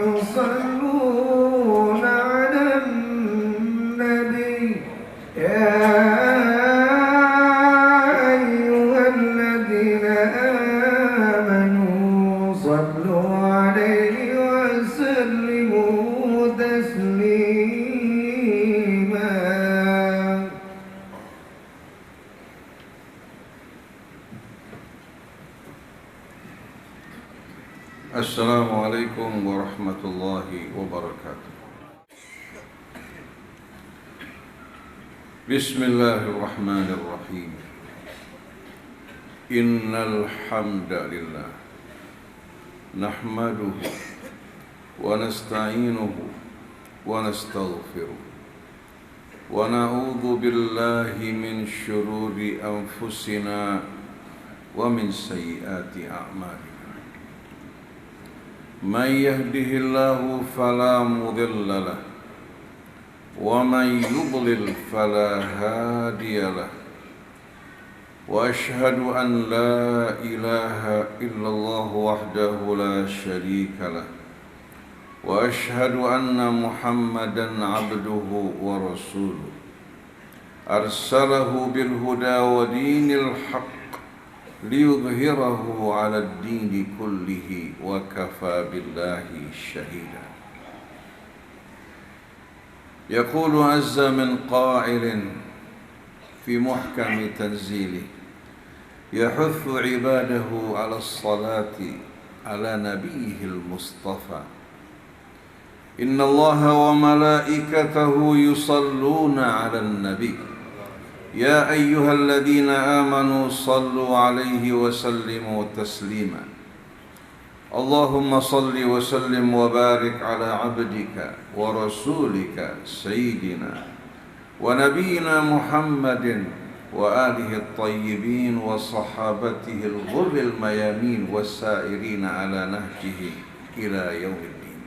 يصلون على النبي يا أيها الذين آمنوا صلوا عليه وسلموا تسليما. Assalamualaikum warahmatullahi wabarakatuh. Bismillahirrahmanirrahim. Innal hamdalillah nahmaduhu wa nasta'inuhu wa nastaghfiruh wa na'udzu billahi min syururi anfusina wa min sayyiati a'malina. من يهده الله فلا مضل له ومن يضلل فلا هادي له وأشهد أن لا إله إلا الله وحده لا شريك له وأشهد أن محمدا عبده ورسوله أرسله بالهدى ودين الحق ليظهره على الدين كله وكفى بالله شهيدا. يقول عز من قائل في محكم تنزيله يحث عباده على الصلاة على نبيه المصطفى إن الله وملائكته يصلون على النبي يا أيها الذين آمنوا صلوا عليه وسلموا تسليما. اللهم صل وسلم وبارك على عبدك ورسولك سيدنا ونبينا محمد وآله الطيبين وصحابته الغر الميامين والسائرين على نهجه إلى يوم الدين.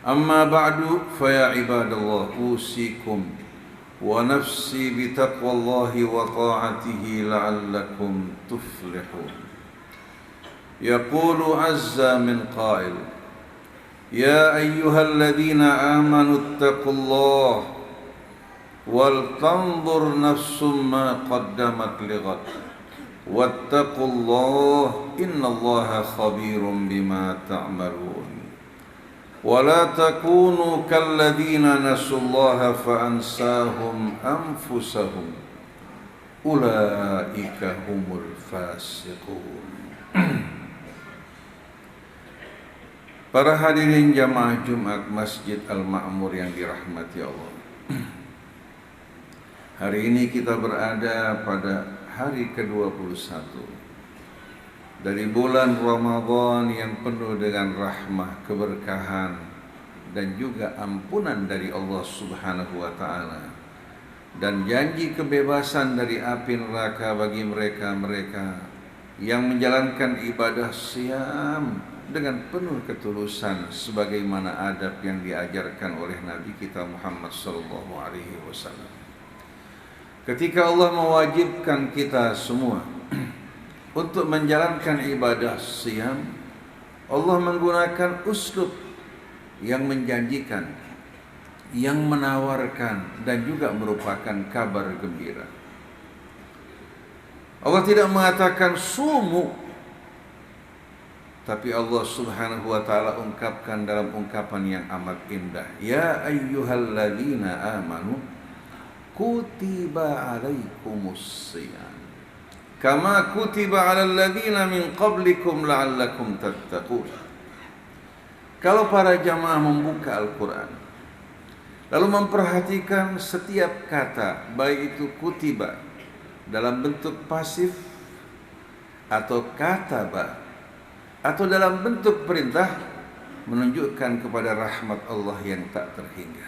أما بعد فيا عباد الله أوصيكم ونفسي بتقوى الله وطاعته لعلكم تفلحون. يقول عز من قائل يا أيها الذين آمنوا اتقوا الله ولتنظر نفس ما قدمت لغد واتقوا الله إن الله خبير بما تعملون ولا تكونوا كالذين نسوا الله فأنساهم أنفسهم أولئك هم الفاسقون. Para hadirin jamaah Jumat Masjid Al-Ma'mur yang dirahmati Allah. Hari ini kita berada pada hari ke-21 dari bulan Ramadan yang penuh dengan rahmah, keberkahan dan juga ampunan dari Allah Subhanahu wa taala dan janji kebebasan dari api neraka bagi mereka-mereka yang menjalankan ibadah siam dengan penuh ketulusan sebagaimana adab yang diajarkan oleh Nabi kita Muhammad sallallahu alaihi wasallam. Ketika Allah mewajibkan kita semua untuk menjalankan ibadah siam, Allah menggunakan uslub yang menjanjikan, yang menawarkan dan juga merupakan kabar gembira. Allah tidak mengatakan sumu, tapi Allah Subhanahu wa taala ungkapkan dalam ungkapan yang amat indah, ya ayyuhalladzina amanu kutiba alaikumus shiyam kama kutiba alal ladzina min qablikum la'allakum tattaqun. Kalau para jamaah membuka Al-Quran lalu memperhatikan setiap kata, baik itu kutiba dalam bentuk pasif atau kataba atau dalam bentuk perintah, menunjukkan kepada rahmat Allah yang tak terhingga.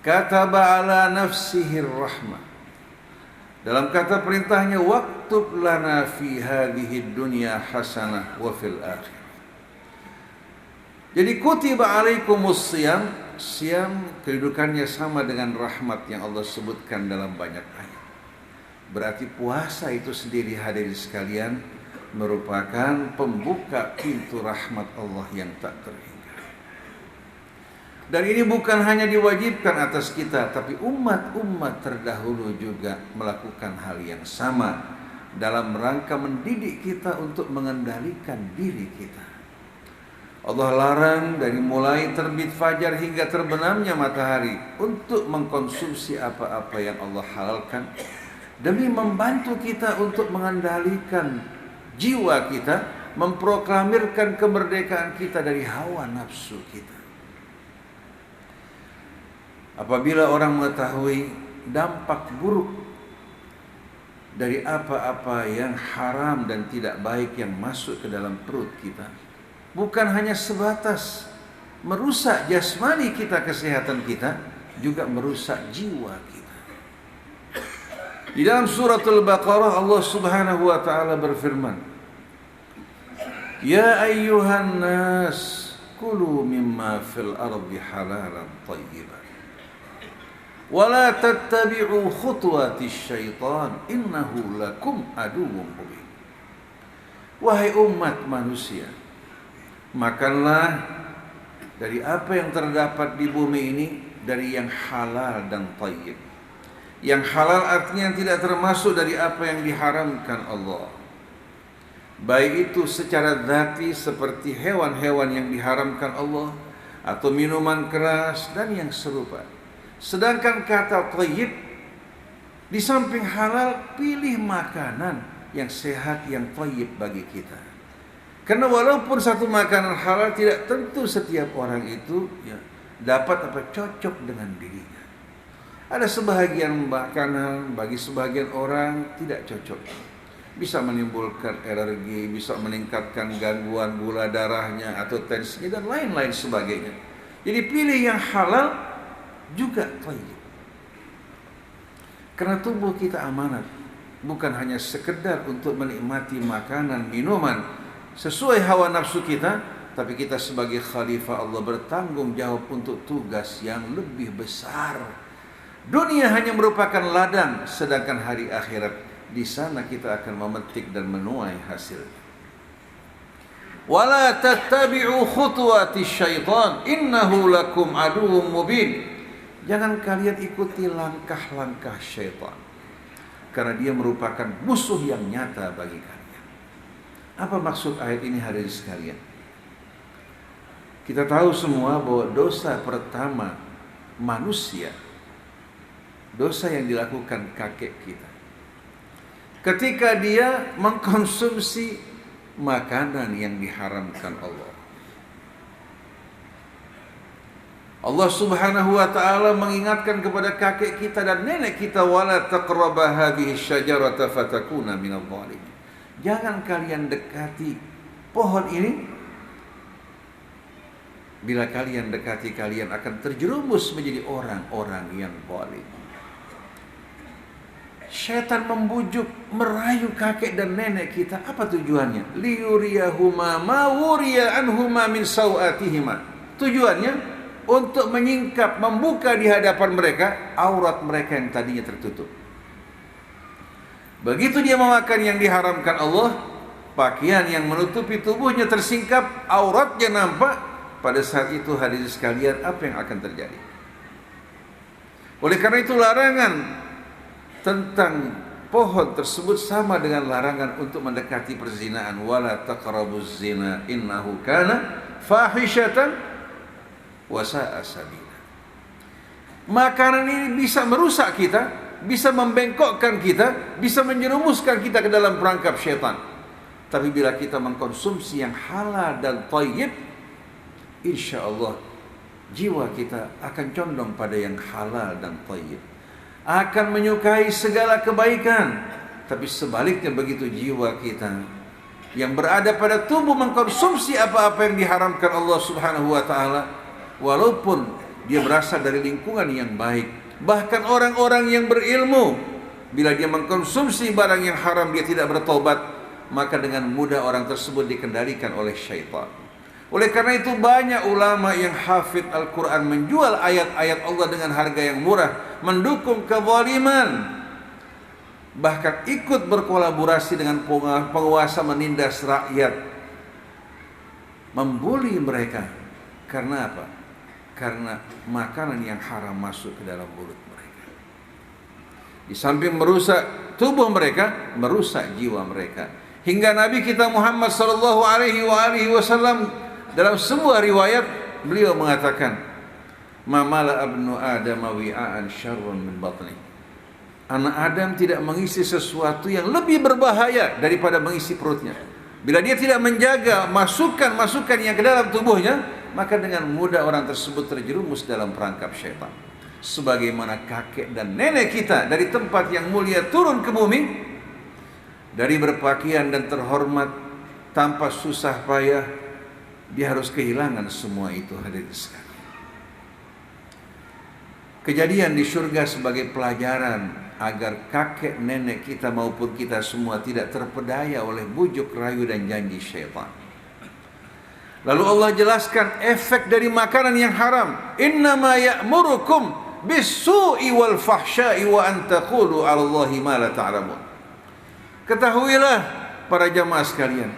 Kataba ala nafsihi rahmah. Dalam kata perintahnya, waktub lana fi hadhihi dunya hasanah wa fil akhirah. Jadi kutiba alaikumus siyam, siyam kedudukannya sama dengan rahmat yang Allah sebutkan dalam banyak ayat. Berarti puasa itu sendiri, hadirin sekalian, merupakan pembuka pintu rahmat Allah yang tak terhingga. Dan ini bukan hanya diwajibkan atas kita, tapi umat-umat terdahulu juga melakukan hal yang sama dalam rangka mendidik kita untuk mengendalikan diri kita. Allah larang dari mulai terbit fajar hingga terbenamnya matahari untuk mengkonsumsi apa-apa yang Allah halalkan, demi membantu kita untuk mengendalikan jiwa kita, memproklamirkan kemerdekaan kita dari hawa nafsu kita. Apabila orang mengetahui dampak buruk dari apa-apa yang haram dan tidak baik yang masuk ke dalam perut kita, bukan hanya sebatas merusak jasmani kita, kesehatan kita, juga merusak jiwa kita. Di dalam suratul Baqarah Allah Subhanahu wa taala berfirman, "Ya ayyuhan nas, kulu mimma fil ardi halalan thayyiban. Wala tattabi'u khutuwatis syaitan, innahu lakum aduwwum mubin." Wahai umat manusia, makanlah dari apa yang terdapat di bumi ini, dari yang halal dan thayyib. Yang halal artinya yang tidak termasuk dari apa yang diharamkan Allah, baik itu secara dzati seperti hewan-hewan yang diharamkan Allah, atau minuman keras dan yang serupa. Sedangkan kata thayyib, di samping halal, pilih makanan yang sehat, yang thayyib bagi kita. Karena walaupun satu makanan halal, tidak tentu setiap orang itu dapat cocok dengan dirinya. Ada sebahagian makanan bagi sebagian orang tidak cocok, bisa menimbulkan alergi, bisa meningkatkan gangguan gula darahnya atau tensinya dan lain-lain sebagainya. Jadi pilih yang halal juga thayyib. Karena tubuh kita amanat, bukan hanya sekedar untuk menikmati makanan, minuman sesuai hawa nafsu kita, tapi kita sebagai khalifah Allah bertanggung jawab untuk tugas yang lebih besar. Dunia hanya merupakan ladang, sedangkan hari akhirat di sana kita akan memetik dan menuai hasilnya. Wala tattabi'u khutuwatis syaitan, innahu lakum aduwwum mubin. Jangan kalian ikuti langkah-langkah syaitan, karena dia merupakan musuh yang nyata bagi kalian. Apa maksud ayat ini hadirin sekalian? Kita tahu semua bahwa dosa pertama manusia, dosa yang dilakukan kakek kita, ketika dia mengkonsumsi makanan yang diharamkan Allah. Allah Subhanahu wa taala mengingatkan kepada kakek kita dan nenek kita, wala taqraba hadhihi syajarata fatakuna minadh dhalimin. Jangan kalian dekati pohon ini. Bila kalian dekati, kalian akan terjerumus menjadi orang-orang yang zalim. Syaitan membujuk, merayu kakek dan nenek kita. Apa tujuannya? Liyuriyahuma ma wuriya anhuma min sawatihima. Tujuannya untuk menyingkap, membuka di hadapan mereka aurat mereka yang tadinya tertutup. Begitu dia memakan yang diharamkan Allah, pakaian yang menutupi tubuhnya tersingkap, auratnya nampak. Pada saat itu hadirin sekalian, apa yang akan terjadi? Oleh karena itu larangan tentang pohon tersebut sama dengan larangan untuk mendekati perzinaan. Wala taqrabuz zina innahu kana fahishatan wa sa'a sabila. Makanan ini bisa merusak kita, bisa membengkokkan kita, bisa menjerumuskan kita ke dalam perangkap syaitan. Tapi bila kita mengkonsumsi yang halal dan thayyib, insya Allah jiwa kita akan condong pada yang halal dan thayyib, akan menyukai segala kebaikan. Tapi sebaliknya begitu jiwa kita yang berada pada tubuh mengkonsumsi apa-apa yang diharamkan Allah Subhanahu wa taala, walaupun dia berasal dari lingkungan yang baik, bahkan orang-orang yang berilmu, bila dia mengkonsumsi barang yang haram, dia tidak bertobat, maka dengan mudah orang tersebut dikendalikan oleh syaitan. Oleh karena itu banyak ulama yang hafidh Al-Quran menjual ayat-ayat Allah dengan harga yang murah, mendukung kezaliman. bahkan ikut berkolaborasi dengan penguasa menindas rakyat, membuli mereka. Karena apa? Karena makanan yang haram masuk ke dalam mulut mereka. Di samping merusak tubuh mereka, merusak jiwa mereka. Hingga Nabi kita Muhammad sallallahu alaihi wasallam dalam sebuah riwayat beliau mengatakan, "Ma mala abnu Adam wi'an syarrun min batni." Anak Adam tidak mengisi sesuatu yang lebih berbahaya daripada mengisi perutnya. Bila dia tidak menjaga masukan-masukan yang ke dalam tubuhnya, maka dengan mudah orang tersebut terjerumus dalam perangkap syaitan. Sebagaimana kakek dan nenek kita dari tempat yang mulia turun ke bumi, dari berpakaian dan terhormat tanpa susah payah, dia harus kehilangan semua itu, hadirin sekalian. Kejadian di surga sebagai pelajaran agar kakek nenek kita maupun kita semua tidak terpedaya oleh bujuk rayu dan janji syaitan. Lalu Allah jelaskan efek dari makanan yang haram. Innama ya'murukum bis-su'i wal fahsya'i wa an taqulu 'alallahi ma la ta'lamun. Ketahuilah para jamaah sekalian,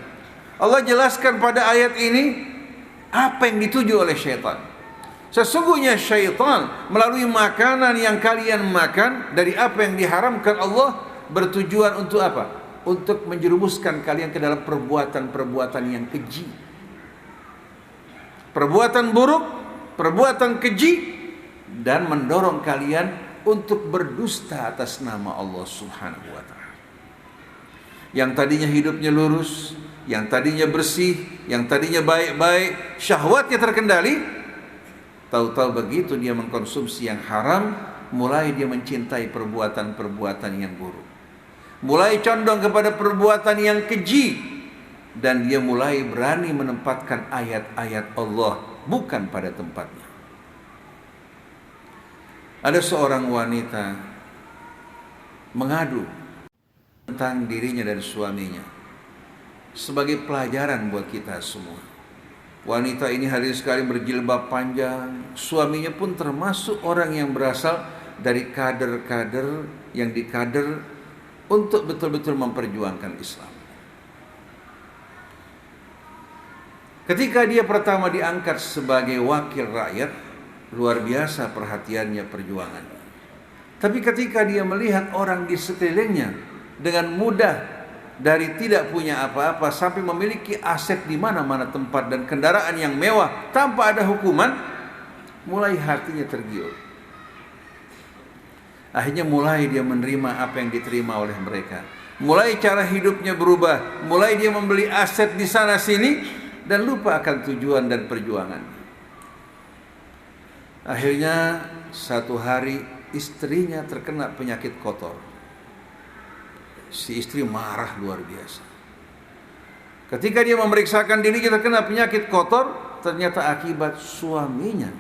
Allah jelaskan pada ayat ini apa yang dituju oleh syaitan. Sesungguhnya syaitan melalui makanan yang kalian makan dari apa yang diharamkan Allah bertujuan untuk apa? Untuk menjerumuskan kalian ke dalam perbuatan-perbuatan yang keji. Perbuatan buruk, perbuatan keji, dan mendorong kalian untuk berdusta atas nama Allah Subhanahu wa ta'ala. Yang tadinya hidupnya lurus, yang tadinya bersih, yang tadinya baik-baik, syahwatnya terkendali, tahu-tahu begitu dia mengkonsumsi yang haram, mulai dia mencintai perbuatan-perbuatan yang buruk. Mulai condong kepada perbuatan yang keji, dan dia mulai berani menempatkan ayat-ayat Allah bukan pada tempatnya. Ada seorang wanita mengadu tentang dirinya dan suaminya sebagai pelajaran buat kita semua. Wanita ini hari sekali berjilbab panjang, suaminya pun termasuk orang yang berasal dari kader-kader yang dikader untuk betul-betul memperjuangkan Islam. Ketika dia pertama diangkat sebagai wakil rakyat, luar biasa perhatiannya, perjuangannya. Tapi ketika dia melihat orang di sekelilingnya dengan mudah, dari tidak punya apa-apa sampai memiliki aset di mana-mana tempat dan kendaraan yang mewah tanpa ada hukuman, mulai hatinya tergiur. Akhirnya mulai dia menerima apa yang diterima oleh mereka. Mulai cara hidupnya berubah, mulai dia membeli aset di sana sini dan lupa akan tujuan dan perjuangan. Akhirnya satu hari istrinya terkena penyakit kotor. Si istri marah luar biasa. Ketika dia memeriksakan dirinya terkena penyakit kotor, ternyata akibat suaminya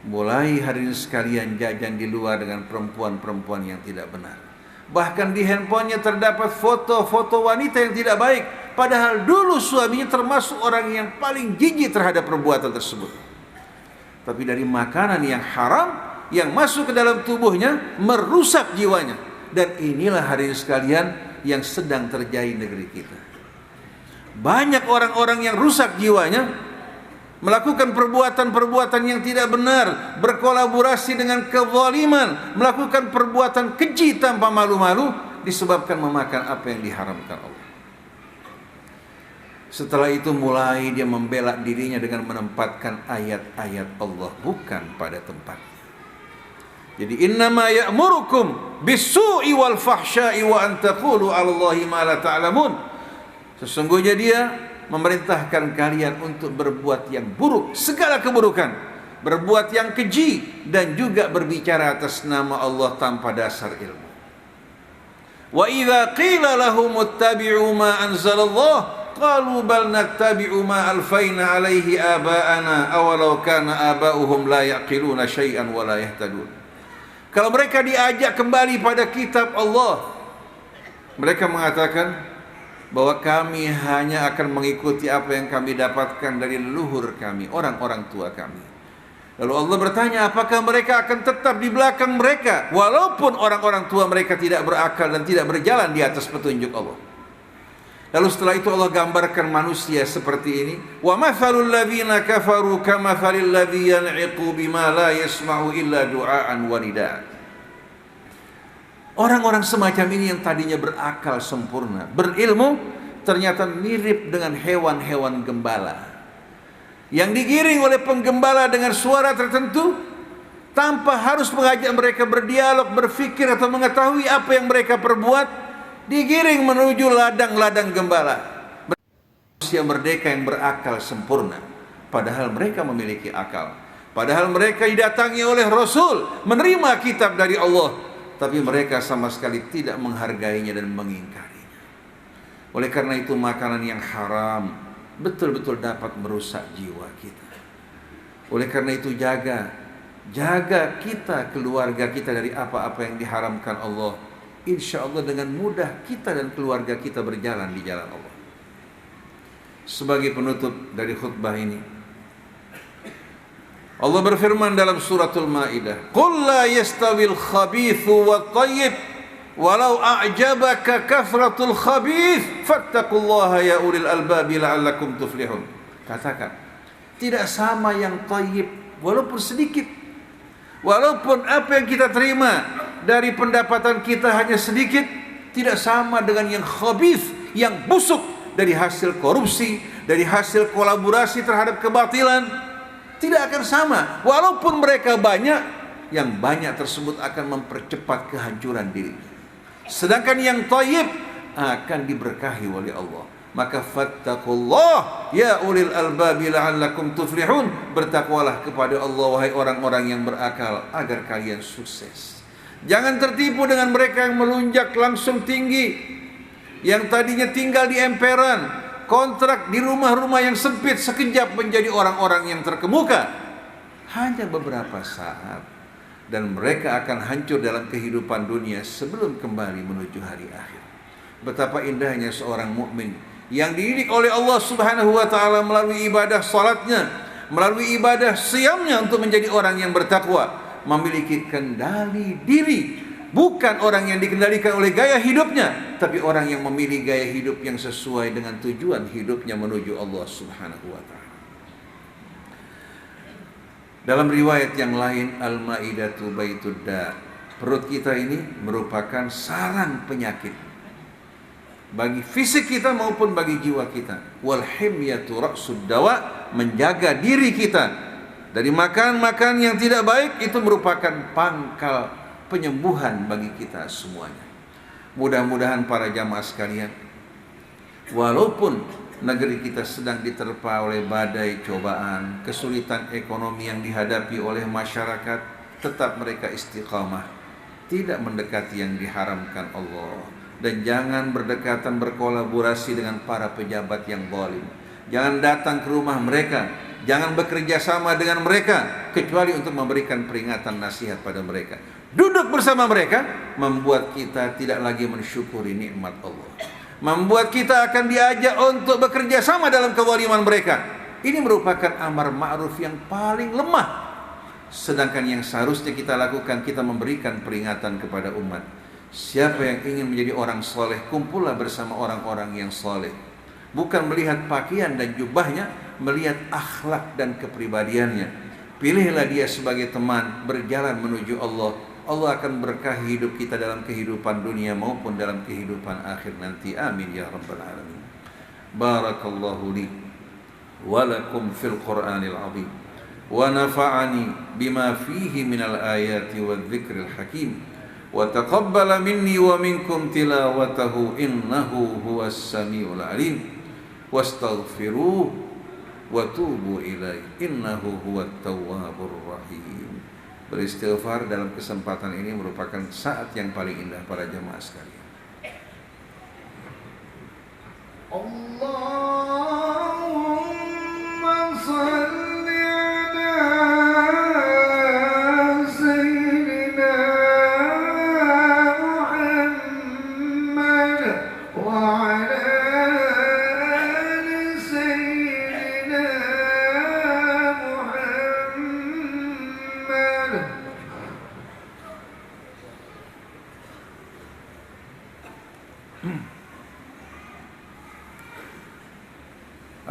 mulai hari ini sekalian jajan di luar dengan perempuan-perempuan yang tidak benar. Bahkan di handphonenya terdapat foto-foto wanita yang tidak baik, padahal dulu suaminya termasuk orang yang paling jijik terhadap perbuatan tersebut. Tapi dari makanan yang haram yang masuk ke dalam tubuhnya merusak jiwanya. Dan inilah hadirin sekalian yang sedang terjadi di negeri kita. Banyak orang-orang yang rusak jiwanya, melakukan perbuatan-perbuatan yang tidak benar, berkolaborasi dengan kezaliman, melakukan perbuatan keji tanpa malu-malu, disebabkan memakan apa yang diharamkan Allah. Setelah itu mulai dia membela dirinya dengan menempatkan ayat-ayat Allah bukan pada tempatnya. Jadi innama ya'murukum bis-su'i wal fahsya'i wa an taqulu 'alallahi ma la ta'lamun. Sesungguhnya dia memerintahkan kalian untuk berbuat yang buruk, segala keburukan, berbuat yang keji dan juga berbicara atas nama Allah tanpa dasar ilmu. Wa idza qila lahum ittabi'u ma anzalallah qalu bal nattabi'u ma alfayna 'alaihi aba'ana awalau kana aba'uhum la yaqiluna syai'an wa la yahtadun. Kalau mereka diajak kembali pada kitab Allah, mereka mengatakan bahwa kami hanya akan mengikuti apa yang kami dapatkan dari leluhur kami, orang-orang tua kami. Lalu Allah bertanya, apakah mereka akan tetap di belakang mereka walaupun orang-orang tua mereka tidak berakal dan tidak berjalan di atas petunjuk Allah? Lalu setelah itu Allah gambarkan manusia seperti ini. Wa mathalul ladzina kafaru kamathalil ladzi yan'iqu bima la yasma'u illa du'aan wa nida'. Orang-orang semacam ini yang tadinya berakal sempurna, berilmu, ternyata mirip dengan hewan-hewan gembala yang digiring oleh penggembala dengan suara tertentu tanpa harus mengajak mereka berdialog, berfikir atau mengetahui apa yang mereka perbuat, digiring menuju ladang-ladang gembala. Manusia merdeka yang berakal sempurna, padahal mereka memiliki akal, padahal mereka didatangi oleh Rasul, menerima kitab dari Allah, tapi mereka sama sekali tidak menghargainya dan mengingkarinya. Oleh karena itu makanan yang haram betul-betul dapat merusak jiwa kita. Oleh karena itu jaga kita, keluarga kita dari apa-apa yang diharamkan Allah. Insya Allah dengan mudah kita dan keluarga kita berjalan di jalan Allah. Sebagai penutup dari khutbah ini, Allah berfirman dalam suratul Maidah, "Qul la yastawil khabithu wat thayyib walau a'jabaka kathratul khabith fattaqullaha ya ulil albabi la'allakum tuflihun." Katakan, tidak sama yang thayyib walaupun sedikit, walaupun apa yang kita terima dari pendapatan kita hanya sedikit, tidak sama dengan yang khabith, yang busuk, dari hasil korupsi, dari hasil kolaborasi terhadap kebatilan. Tidak akan sama. Walaupun mereka banyak, yang banyak tersebut akan mempercepat kehancuran diri. Sedangkan yang thayyib akan diberkahi oleh Allah. Maka fattaqullah ya ulil albabi la'allakum tuflihun. Bertakwalah kepada Allah wahai orang-orang yang berakal agar kalian sukses. Jangan tertipu dengan mereka yang melunjak langsung tinggi, yang tadinya tinggal di emperan, kontrak di rumah-rumah yang sempit, sekejap menjadi orang-orang yang terkemuka. Hanya beberapa saat, dan mereka akan hancur dalam kehidupan dunia sebelum kembali menuju hari akhir. Betapa indahnya seorang mukmin yang dididik oleh Allah Subhanahu wa taala melalui ibadah salatnya, melalui ibadah siyamnya untuk menjadi orang yang bertakwa, memiliki kendali diri. Bukan orang yang dikendalikan oleh gaya hidupnya, tapi orang yang memilih gaya hidup yang sesuai dengan tujuan hidupnya menuju Allah Subhanahu wa ta'ala. Dalam riwayat yang lain, Al-Maidatu Baitud Da', perut kita ini merupakan sarang penyakit bagi fisik kita maupun bagi jiwa kita. Wal himyatu ra'sud dawa, menjaga diri kita dari makan-makan yang tidak baik itu merupakan pangkal penyembuhan bagi kita semuanya. Mudah-mudahan para jamaah sekalian, walaupun negeri kita sedang diterpa oleh badai cobaan, kesulitan ekonomi yang dihadapi oleh masyarakat, tetap mereka istiqamah, tidak mendekati yang diharamkan Allah, dan jangan berdekatan berkolaborasi dengan para pejabat yang zalim. Jangan datang ke rumah mereka, jangan bekerja sama dengan mereka kecuali untuk memberikan peringatan nasihat pada mereka. Duduk bersama mereka membuat kita tidak lagi mensyukuri nikmat Allah, membuat kita akan diajak untuk bekerja sama dalam kezaliman mereka. Ini merupakan amar ma'ruf yang paling lemah. Sedangkan yang seharusnya kita lakukan, kita memberikan peringatan kepada umat. Siapa yang ingin menjadi orang soleh, kumpullah bersama orang-orang yang soleh. Bukan melihat pakaian dan jubahnya, melihat akhlak dan kepribadiannya. Pilihlah dia sebagai teman, berjalan menuju Allah. Allah akan berkahi hidup kita dalam kehidupan dunia maupun dalam kehidupan akhir nanti. Amin ya rabbal alamin. Barakallahu li wa lakum fil Qur'anil azim wa nafa'ani bima fihi minal ayati wadh-dhikril hakim wa taqabbala minni wa minkum tilawatahu innahu huwas samiul alim wastaghfiruh wa tubu ilaihi innahu huwat tawwabur rahim. Beristighfar dalam kesempatan ini merupakan saat yang paling indah para jemaah sekalian. Allahumma salli ala sayyidina Muhammad wa ala ali sayyidina Muhammad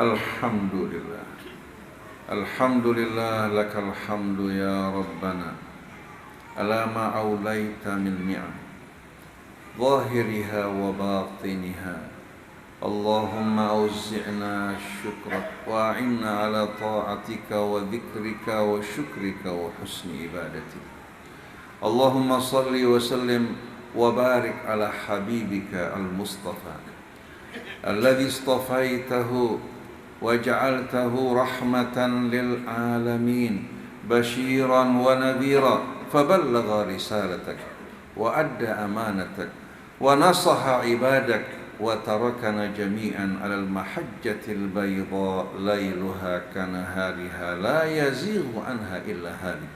Alhamdulillah. Alhamdulillah lakal hamdu ya Rabbana ala ma awlaita min ni'am zahiriha wa batiniha. Allahumma awzi'na syukrak wa a'inna ala ta'atika wa dhikrika wa syukrika wa husni ibadatik. Allahumma salli wa sallim wa barik ala habibika al-Mustafa alladhi istafaitahu wa ja'altahu rahmatan lil alamin bashiran wa nadhira faballagha risalatak wa adda amanatak wa nasaha ibadak wa tarakana jami'an alal mahajjatil bayda layluha kanahariha la yazighu anha illa halik.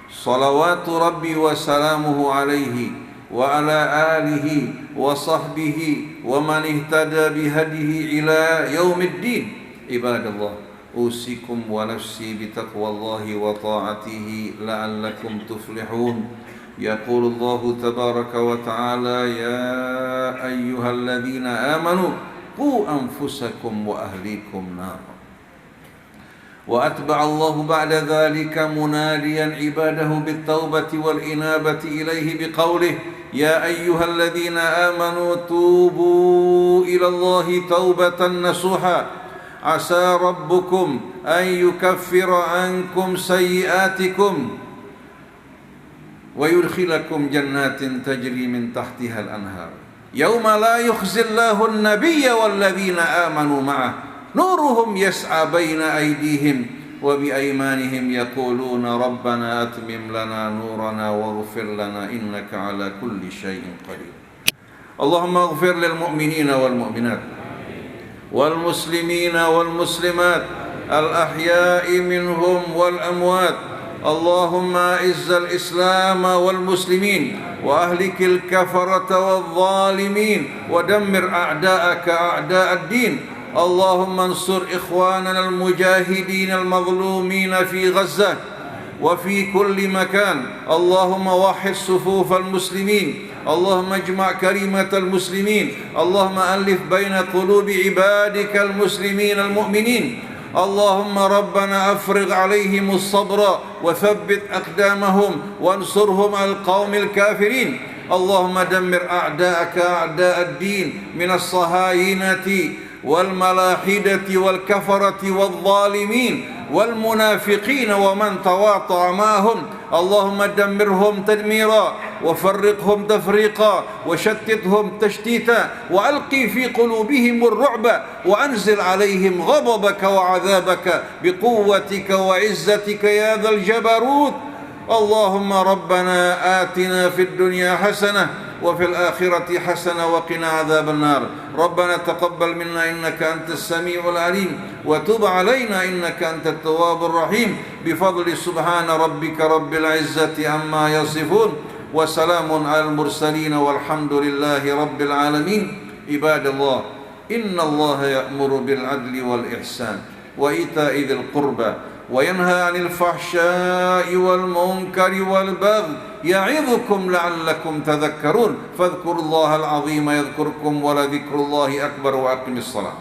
Salawatu rabbi wa salamuhu alaihi wa ala alihi wa sahbihi wa man ihtada bihadihi ila yaumiddin. Ibadallah, usikum wa nafsi bitaqwallahi wa ta'atihi la'allakum tuflihun. Yaqulu Allahu tabaraka wa ta'ala, ya ayyuhalladzina amanu qu anfusakum wa ahlikum nar. Wa atba'a Allahu ba'da dhalika munadiyan ibadahu bit-taubati wal inabati ilaihi biqaulih, ya ayyuhalladzina amanu tubu ila Allahi taubatan nasuha. Asa rabbukum an yukaffira ankum sayyiatikum wa yudkhilakum jannatin tajri min tahtiha al-anhar yawma la yukhzillahu an-nabiyya walladzina amanu ma'ah nuruhum yas'a baina aydihim wa bi aymanihim yaquluna rabbana atmim lana nurana waghfir lana innaka ala kulli syai'in qadir. Allahumma ighfir lil mu'minina wal mu'minat والمسلمين والمسلمات الأحياء منهم والأموات. اللهم أعز الإسلام والمسلمين وأهلك الكفرة والظالمين ودمر أعداءك أعداء الدين. اللهم انصر إخواننا المجاهدين المظلومين في غزة وفي كل مكان. اللهم وحد صفوف المسلمين. اللهم اجمع كلمة المسلمين. اللهم ألف بين قلوب عبادك المسلمين المؤمنين. اللهم ربنا أفرغ عليهم الصبر وثبت أقدامهم وانصرهم على القوم الكافرين. اللهم دمر أعداءك أعداء الدين من الصهاينة والملاحدة والكفرة والظالمين والمنافقين ومن تواطأ معهم. اللهم دمرهم تدميرا وفرقهم تفريقا وشتتهم تشتيتا وألقي في قلوبهم الرعب وأنزل عليهم غضبك وعذابك بقوتك وعزتك يا ذا الجبروت. اللهم ربنا آتنا في الدنيا حسنة وفي الآخرة حسنة وقنا عذاب النار. ربنا تقبل منا إنك أنت السميع العليم وتب علينا إنك أنت التواب الرحيم. بفضل سبحان ربك رب العزة عما يصفون وسلام على المرسلين والحمد لله رب العالمين. عباد الله، إن الله يأمر بالعدل والإحسان وإيتاء ذي القربى وينهى عن الفحشاء والمنكر والبغي يعظكم لعلكم تذكرون. فاذكروا الله العظيم يذكركم ولذكر الله أكبر وأقم الصلاة.